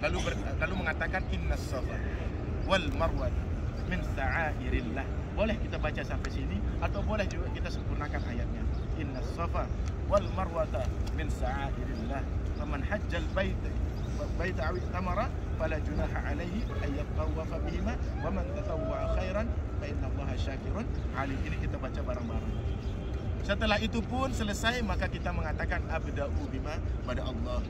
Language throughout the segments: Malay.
lalu mengatakan innas safa wal marwa min sa'airillah. Boleh kita baca sampai sini atau boleh juga kita sempurnakan ayatnya. Innas safa wal marwata min sa'airillah. Faman hajjal baita aw tamara fala junaha alaihi ay yatawafa bihima wa man tatawwa khairan fa innallaha syakirun alim. Ini kita baca bareng-bareng. Setelah itu pun selesai, maka kita mengatakan abda'u bima pada Allah.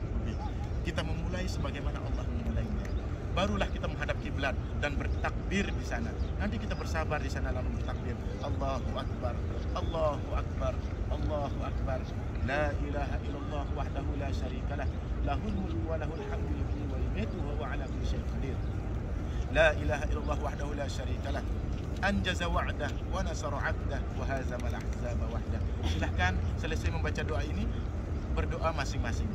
Kita memulai sebagaimana Allah memulainya. Barulah kita menghadap kiblat dan bertakbir di sana. Nanti kita bersabar di sana lalu bertakbir. Allahu akbar, Allahu akbar, Allahu akbar. La ilaha illallah wahdahu la syarikalah, lahul mulku wa lahul hamdu yuhyi wa yumiitu wa huwa ala kulli syai'in qadir. La ilaha illallah wahdahu la syarikalah, anjaza wa'dah wa nasara 'abdah wa hazamal ahzaba wahdah. Silahkan selesai membaca doa ini, berdoa masing-masing.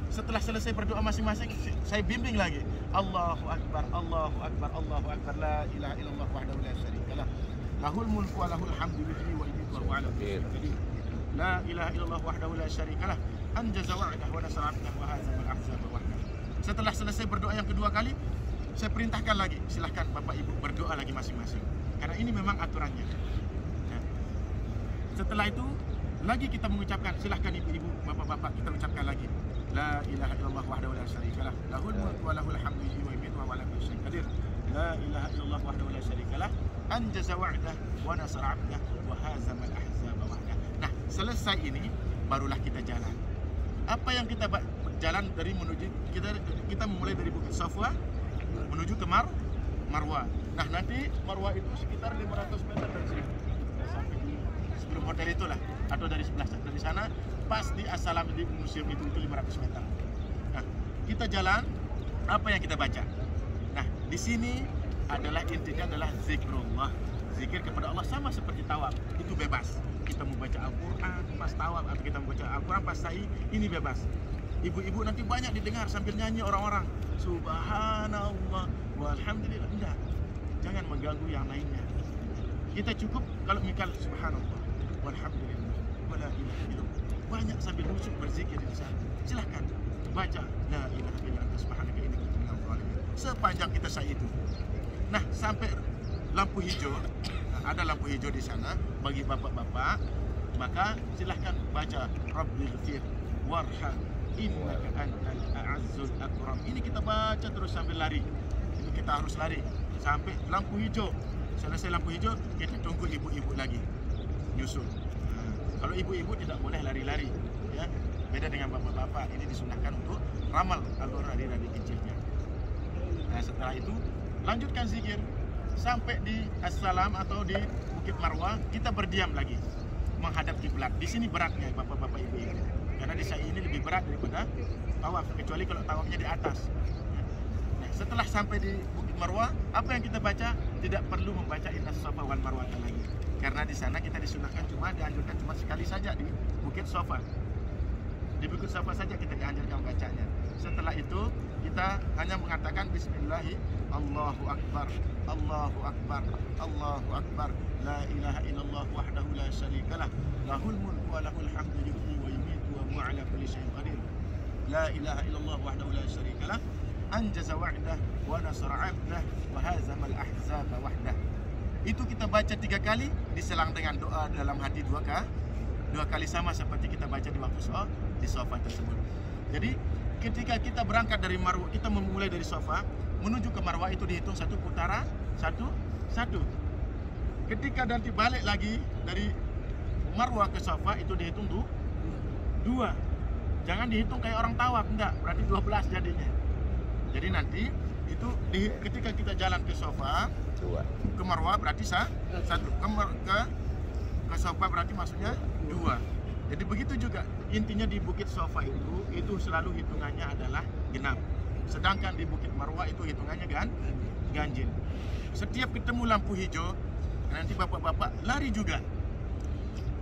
Setelah selesai berdoa masing-masing, saya bimbing lagi. Allahu akbar, Allahu akbar, Allahu akbar. La ilaha illallah wahdahu la syarikalah, lahul mulku wa lahul hamdu yuhyi wa yumiitu wa huwa ala kulli syai'in qadir. La ilaha illallah wahdahu la syarikalah, anjaza wa'dah wa nasara 'abdah wa hazamal ahzaba wahdah. Setelah selesai berdoa yang kedua kali, saya perintahkan lagi, silahkan Bapak Ibu berdoa lagi masing-masing. Karena ini memang aturannya. Nah, setelah itu lagi kita mengucapkan, silahkan ibu-ibu, bapak-bapak, kita ucapkan lagi. La ilaha illallah wahdahu la syarikalah, lahul mulku wa lahul hamdu yuhyi wa yumiitu wa huwa ala kulli syai'in qadir. La ilaha illallah wahdahu la syarikalah, anjaza wa'dah wa nasara 'abdah wa hazamal ahzaba wahdah. Nah, selesai ini barulah kita jalan. Apa yang kita jalan dari menuju kita memulai dari Bukit Safa menuju ke Marwa. Nah, nanti Marwa itu sekitar 500 meter dari sini. Sampai di sebelum hotel itulah, atau dari sebelah dari sana pas di As-Salam di museum itu 500 meter. Nah, kita jalan, apa yang kita baca? Nah, di sini adalah intinya adalah zikrullah. Zikir kepada Allah sama seperti tawaf, itu bebas. Kita membaca Al-Qur'an pas tawaf atau kita membaca Al-Qur'an pas sa'i, ini bebas. Ibu-ibu nanti banyak didengar sambil nyanyi orang-orang. Subhanallah walhamdulillah. Enggak. Jangan mengganggu yang lainnya. Kita cukup kalau mikal subhanallah walhamdulillah wala ilaha illallah. Banyak sambil musuh berzikir di sana. Silahkan baca la ilaha illa anta subhanaka inni kuntu minadh dhalimin sepanjang kita sa'i itu. Nah, sampai lampu hijau, ada lampu hijau di sana bagi bapak-bapak, maka silahkan baca Rabbighfir warham innaka antal a'azzul akram. Ini kita baca terus sambil lari. Ini kita harus lari sampai lampu hijau. Selesai lampu hijau, kita tunggu ibu-ibu lagi nyusul. Nah, kalau ibu-ibu tidak boleh lari-lari, ya. Beda dengan bapak-bapak. Ini disunahkan untuk ramal alur hari-hari kecilnya. Nah, setelah itu lanjutkan zikir sampai di As-Salam atau di Bukit Marwa, kita berdiam lagi menghadap kiblat. Di sini beratnya bapak-bapak ibu-ibu. Karena di sa'i ini lebih berat daripada tawaf, kecuali kalau tawafnya di atas. Nah, setelah sampai di Bukit Marwa, apa yang kita baca? Tidak perlu membaca Innas Safa wal Marwa lagi. Karena di sana kita disunahkan dianjurkan cuma sekali saja di Bukit Safa. Di Bukit Safa saja kita dianjurkan bacanya. Setelah itu kita hanya mengatakan Bismillahi, Allahu Akbar, Allahu Akbar, Allahu Akbar. La ilaha illallah wahdahu la syarikalah, lahul mulku wa lahul hamdu yuhyi wa yumiitu wa huwa ala kulli syai'in qadir. La ilaha illallah wahdahu la syarikalah, anjaza wa'dah wa nasara 'abdah wa hazamal ahzaba wahdah. Itu kita baca 3 kali diselang dengan doa dalam hati 2 kali sama seperti kita baca di waktu di Safa tersebut. Jadi ketika kita berangkat dari Marwa, kita memulai dari Safa menuju ke Marwa itu dihitung 1 putaran, 1. Ketika nanti balik lagi dari Marwa ke Safa itu dihitung 2. Jangan dihitung kayak orang tawaf, enggak, berarti 12 jadinya. Jadi nanti itu ketika kita jalan ke Safa, ke Marwa berarti 1, ke Safa berarti maksudnya 2. Jadi begitu juga intinya di Bukit Safa itu selalu hitungannya adalah genap. Sedangkan di Bukit Marwa itu hitungannya ganjil. Setiap ketemu lampu hijau, nanti bapak-bapak lari juga.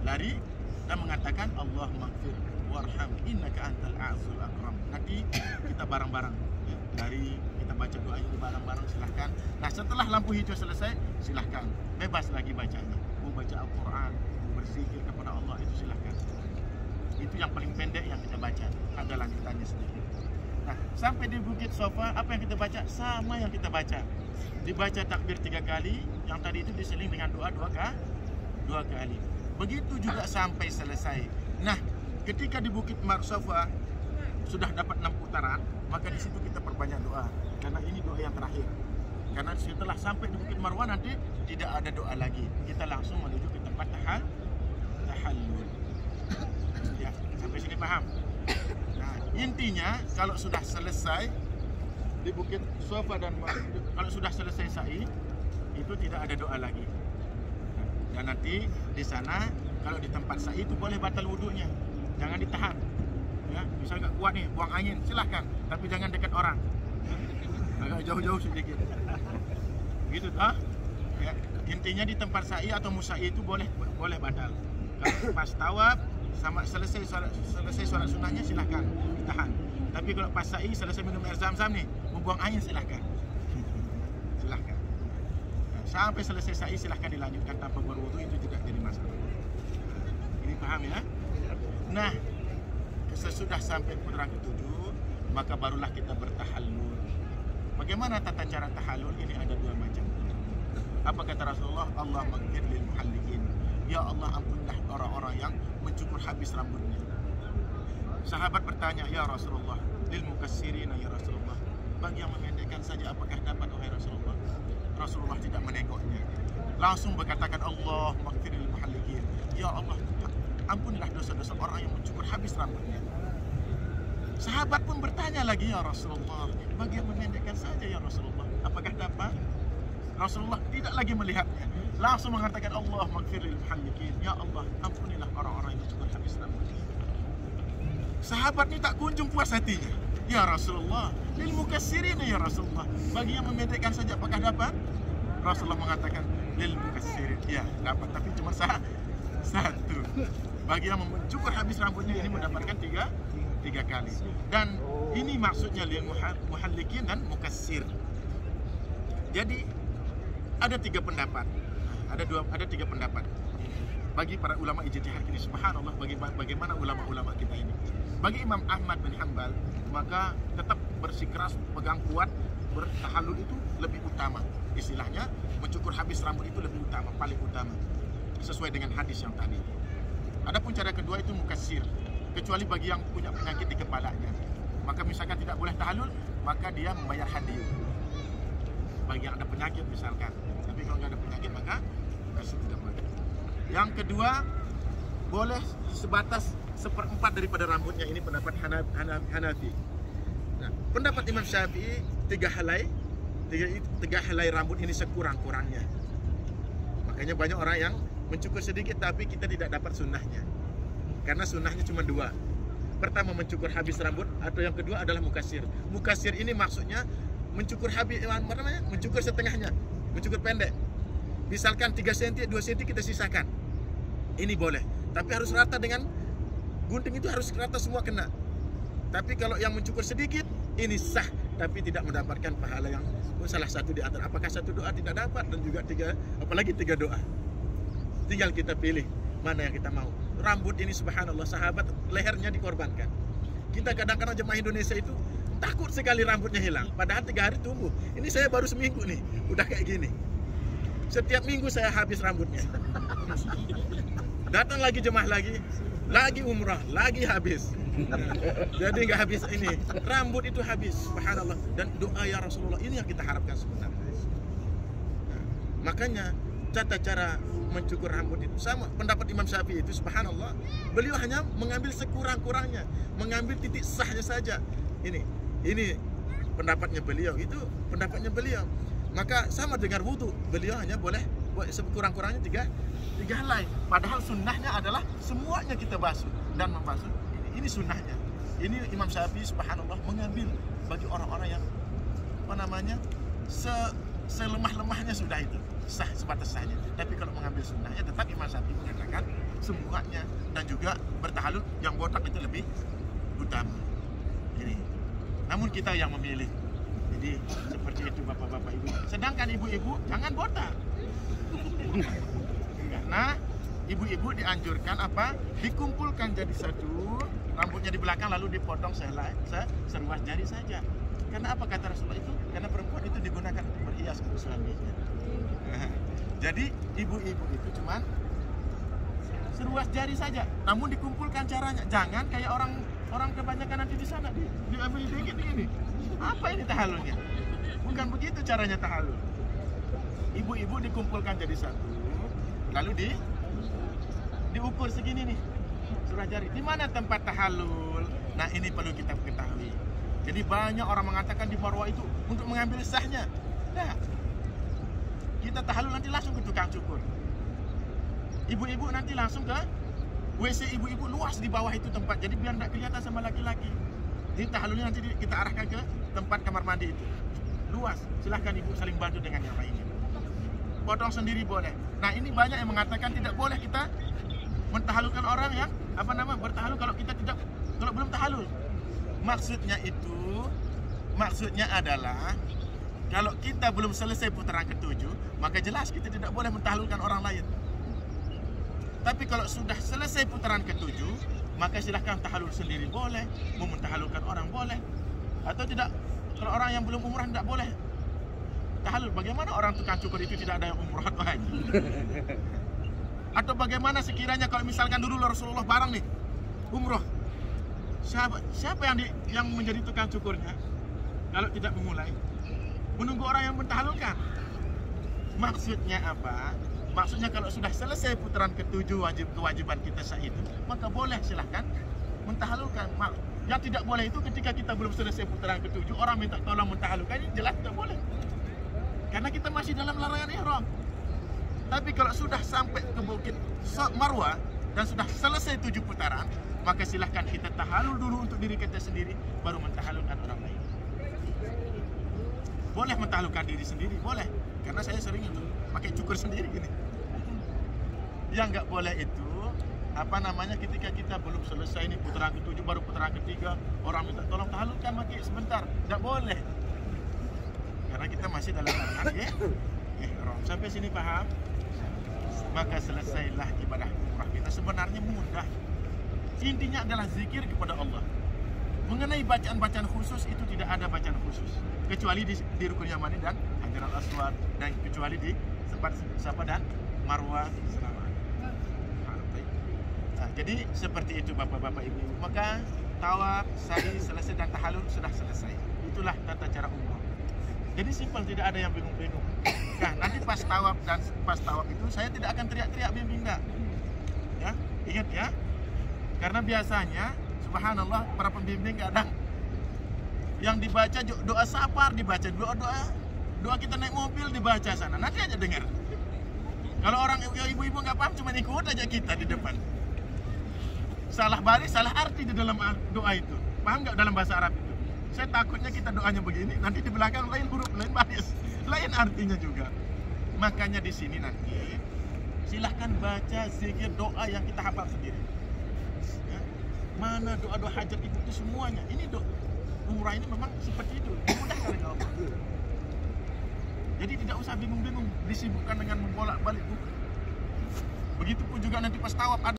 Lari dan mengatakan Allahumma ighfir warham innaka antal a'azzul akram. Nanti kita bareng-bareng ya, lari, kita baca doa ini bareng-bareng, silahkan. Nah, setelah lampu hijau selesai, silahkan bebas lagi bacanya. Mau baca Al-Quran, mau berzikir kepada Allah, itu silahkan. Itu yang paling pendek yang kita baca. Ada lanjutannya sedikit. Nah, sampai di Bukit Sofa, apa yang kita baca? Sama yang kita baca. Dibaca takbir 3 kali, yang tadi itu diseling dengan doa 2 kali. Begitu juga sampai selesai. Nah, ketika di Bukit Sofa sudah dapat 6 putaran, maka di situ kita perbanyak doa. Karena ini doa yang terakhir. Karena setelah sampai di Bukit Marwah nanti tidak ada doa lagi. Kita langsung menuju ke tempat tahallul. Ya, sampai sini paham? Nah, intinya kalau sudah selesai di Bukit Sofa dan kalau sudah selesai sa'i itu tidak ada doa lagi. Dan nanti di sana kalau di tempat sa'i itu boleh batal wudunya. Jangan ditahan. Ya, bisa nggak kuat nih buang angin, silahkan, tapi jangan dekat orang. Agak jauh-jauh sedikit. Gitu toh? Ya, intinya di tempat sa'i atau musa'i itu boleh batal. Kalau pas tawaf sama selesai sholat sunnahnya silahkan ditahan. Tapi kalau pas sa'i selesai minum air zam-zam nih, membuang angin silahkan. Silahkan. Nah, sampai selesai sa'i silahkan dilanjutkan tanpa berwudu, itu tidak jadi masalah. Ini paham ya? Nah, sesudah sampai putaran ke-7, maka barulah kita bertahallul. Bagaimana tata cara tahallul? Ini ada 2 macam. Apa kata Rasulullah? Allah maghfir lil muhalliqin. Ya Allah, ampunilah orang-orang yang mencukur habis rambutnya. Sahabat bertanya, ya Rasulullah, lil mukassirina ya Rasulullah, bagi yang memendekkan saja apakah dapat, wahai Rasulullah? Rasulullah tidak menengoknya, langsung berkatakan, Allah maghfir lil muhalliqin. Ya Allah, ampunilah dosa-dosa orang yang mencukur habis rambutnya. Sahabat pun bertanya lagi, ya Rasulullah, bagi yang memendekkan saja ya Rasulullah, apakah dapat? Rasulullah tidak lagi melihatnya, langsung mengatakan, Allah maghfir lil muhalliqin. Ya Allah, ampunilah orang-orang yang mencukur habis rambutnya. Sahabat ini tak kunjung puas hatinya. Ya Rasulullah, lil mukassirin ya Rasulullah, bagi yang memendekkan saja apakah dapat? Rasulullah mengatakan, lil mukassirin, ya dapat, tapi cuma satu. Bagi yang mencukur habis rambutnya ini mendapatkan tiga kali. Dan ini maksudnya lil muhalliqin dan mukassir. Jadi ada 3 pendapat. Ada 3 pendapat. Bagi para ulama ijtihad ini, subhanallah, bagaimana ulama-ulama kita ini. Bagi Imam Ahmad bin Hanbal, maka tetap bersikeras, pegang kuat, bertahallul itu lebih utama. Istilahnya, mencukur habis rambut itu lebih utama, paling utama. Sesuai dengan hadis yang tadi. Adapun cara kedua itu mukassir, kecuali bagi yang punya penyakit di kepalanya. Maka misalkan tidak boleh tahallul, maka dia membayar hadiah. Bagi yang ada penyakit misalkan. Tapi kalau nggak ada penyakit, maka mukassir tidak boleh. Yang kedua, boleh sebatas 1/4 daripada rambutnya. Ini pendapat Hanafi. Nah, pendapat Imam Syafi'i 3 helai rambut ini sekurang-kurangnya. Makanya banyak orang yang mencukur sedikit tapi kita tidak dapat sunnahnya. Karena sunnahnya cuma 2. Pertama mencukur habis rambut, atau yang kedua adalah mukassir. Mukassir ini maksudnya mencukur habis, mencukur setengahnya, mencukur pendek. Misalkan 3 cm, 2 cm kita sisakan. Ini boleh, tapi harus rata dengan gunting, itu harus rata semua kena. Tapi kalau yang mencukur sedikit, ini sah, tapi tidak mendapatkan pahala yang salah satu di antara. Apakah 1 doa tidak dapat, dan juga 3, apalagi 3 doa. Tinggal kita pilih mana yang kita mau. Rambut ini subhanallah, sahabat lehernya dikorbankan. Kita kadang-kadang jemaah Indonesia itu takut sekali rambutnya hilang, padahal 3 hari tumbuh. Ini saya baru seminggu nih, udah kayak gini. Setiap minggu saya habis rambutnya. Datang lagi jemaah lagi umrah, lagi habis. Jadi nggak habis ini, rambut itu habis, subhanallah. Dan doa ya Rasulullah, ini yang kita harapkan sebenarnya. Nah, makanya tata cara mencukur rambut itu sama. Pendapat Imam Syafi'i itu subhanallah, beliau hanya mengambil sekurang-kurangnya, mengambil titik sahnya saja. Ini pendapatnya beliau, itu pendapatnya beliau. Maka sama dengan wudu, beliau hanya boleh sekurang-kurangnya 3 helai. Padahal sunnahnya adalah semuanya kita basuh dan membasuh. Ini sunnahnya. Ini Imam Syafi'i subhanallah mengambil bagi orang-orang yang selemah-lemahnya sudah itu sah, sebatas sahnya. Tapi kalau mengambil sunnahnya, tetap Imam Syafi'i mengatakan semuanya, dan juga bertahallul yang botak itu lebih utama. Ini. Namun kita yang memilih. Jadi seperti itu bapak-bapak ibu. Sedangkan ibu-ibu jangan botak. Karena ibu-ibu dianjurkan apa? Dikumpulkan jadi satu, rambutnya di belakang lalu dipotong seruas jari saja. Karena apa kata Rasulullah itu? Karena perempuan itu digunakan untuk berhias untuk suaminya. Jadi ibu-ibu itu cuman seruas jari saja, namun dikumpulkan caranya. Jangan kayak orang kebanyakan nanti di sana diambil dikit ini. Apa ini tahallulnya? Bukan begitu caranya tahallul. Ibu-ibu dikumpulkan jadi satu, lalu diukur segini nih, seruas jari. Di mana tempat tahallul? Nah, ini perlu kita ketahui. Jadi banyak orang mengatakan di Marwah itu untuk mengambil sahnya. Nah, kita tahallul nanti langsung ke tukang cukur. Ibu-ibu nanti langsung ke WC ibu-ibu, luas di bawah itu tempat. Jadi biar tidak kelihatan sama laki-laki. Jadi tahallulnya nanti kita arahkan ke tempat kamar mandi itu. Luas, silahkan ibu saling bantu dengan yang lainnya. Potong sendiri boleh. Nah, ini banyak yang mengatakan tidak boleh kita mentahallulkan orang yang bertahallul kalau belum tahallul. Maksudnya adalah kalau kita belum selesai putaran ke-7, maka jelas kita tidak boleh mentahallulkan orang lain. Tapi kalau sudah selesai putaran ke-7, maka silahkan tahallul sendiri boleh, mau mentahallulkan orang boleh. Atau tidak, kalau orang yang belum umrah tidak boleh tahallul. Bagaimana orang tukang cukur itu tidak ada yang umrah atau haji? Atau bagaimana sekiranya kalau misalkan dulu Rasulullah barang nih umrah, siapa yang menjadi tukang cukurnya? Kalau tidak memulai, menunggu orang yang mentahallulkan. Maksudnya apa? Maksudnya kalau sudah selesai putaran ke-7 kewajiban kita saat itu, maka boleh silahkan mentahallulkan. Yang tidak boleh itu ketika kita belum selesai putaran ke-7, orang minta tolong mentahallulkan, ini jelas tidak boleh. Karena kita masih dalam larangan ihram. Tapi kalau sudah sampai ke Bukit Marwah dan sudah selesai 7 putaran, maka silahkan kita tahallul dulu untuk diri kita sendiri, baru mentahallulkan orang lain. Boleh mentahallulkan diri sendiri, boleh. Karena saya sering itu pakai cukur sendiri gini. Yang nggak boleh itu ketika kita belum selesai ini putaran ke-7 baru putaran ke-3, orang minta tolong tahallulkan pakai sebentar, nggak boleh. Karena kita masih dalam larangan ihram. Sampai sini paham? Maka selesailah ibadah umrah kita. Sebenarnya mudah. Intinya adalah zikir kepada Allah. Mengenai bacaan-bacaan khusus itu tidak ada bacaan khusus kecuali di Rukun Yamani dan Hajarul Aswad, dan kecuali di Safa dan Marwah selama. Nah, jadi seperti itu Bapak-bapak Ibu. Maka tawaf, sa'i selesai dan tahallul sudah selesai. Itulah tata cara umrah. Jadi simpel, tidak ada yang bingung-bingung. Nah, nanti pas tawaf itu saya tidak akan teriak-teriak bimbing enggak. Ya, ingat ya. Karena biasanya subhanallah para pembimbing kadang yang dibaca doa safar dibaca, doa kita naik mobil dibaca sana, nanti aja dengar. Kalau orang ibu-ibu nggak paham cuma ikut aja kita di depan. Salah baris, salah arti di dalam doa itu. Paham nggak dalam bahasa Arab itu? Saya takutnya kita doanya begini, nanti di belakang lain huruf, lain baris, lain artinya juga. Makanya di sini nanti silahkan baca zikir doa yang kita hafal sendiri. Ya. Mana doa-doa hajat itu semuanya. Ini umrah ini memang seperti itu, mudah kali Allah. Jadi tidak usah bingung-bingung disibukkan dengan membolak-balik buku. Begitupun juga nanti pas tawaf ada